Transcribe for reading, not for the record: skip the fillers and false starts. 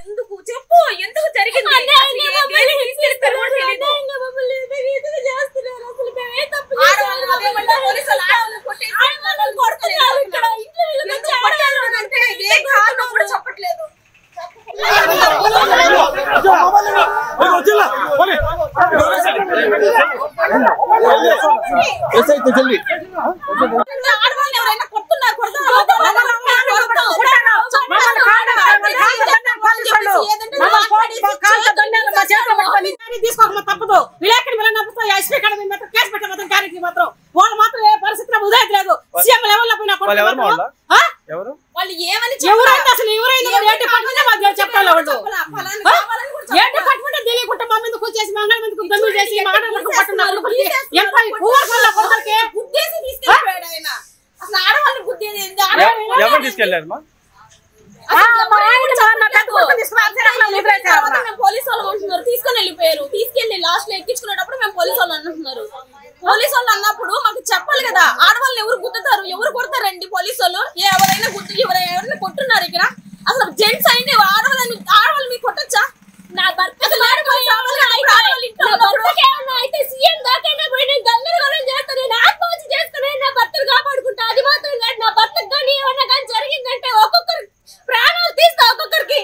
ఎందుకు చెప్పు, ఎందుకు జరిగింది? చెప్పట్లేదు. ఆడవాళ్ళు ఎవరైనా కొడుతున్నారు తీసుకోక తప్పదు. విలేకరి వెళ్ళినప్పుడు ఎస్పీ కేసు పెట్టే మాత్రం గ్యారెంటీ మాత్రం వాళ్ళు మాత్రం ఏ పరిస్థితిలో ఉదయట్లేదు. సీఎం లెవెల్లో పోయినా వాళ్ళు ఏమని ఎవరైతే అసలు ఎవరైనా ఏ డిపార్ట్మెంట్ మాకు చెప్పాలి. వాళ్ళు ఏ డిపార్ట్మెంట్ తెలియకుండా మా మీదకి వచ్చేసి మంగళ మీదకు దమ్ములు చేసి మాటలకు పట్టున్నారు. గుద్దేసి తీసుకెళ్ళిపోయాడు ఆయన. అసలు ఆడవాళ్ళని గుద్దేది ఎవరు తీసుకెళ్లారు? పోలీసు వాళ్ళు అంటున్నారు తీసుకొని వెళ్ళిపోయారు. తీసుకెళ్లి లాస్ట్ లో ఎక్కించుకునేటప్పుడు మేము పోలీసు వాళ్ళు అంటున్నారు. పోలీసు వాళ్ళు అన్నప్పుడు మాకు చెప్పాలి కదా. ఆడవాళ్ళని ఎవరు గుద్దుతారు, ఎవరు కొడతారండి? పోలీసు వాళ్ళు ఎవరైనా ఎవరైనా కొట్టున్నారు ఇక్కడ. అసలు జెంట్స్ అయింది ఆడవాళ్ళు మీకు కొట్టొచ్చా? నా భర్త అయితే సీఎం దాకా పోయి నేను గల్లరగొలం చేస్తాను, నేను ఆత్మహత్య చేసుకుని నా భర్తను కాపాడుకుంటా. అది మాత్రం కాదు, నా భర్తకు కానీ ఏమన్నా కానీ జరిగిందంటే ఒక్కొక్కరు ప్రాణాలు తీస్తా. ఒక్కొక్కరికి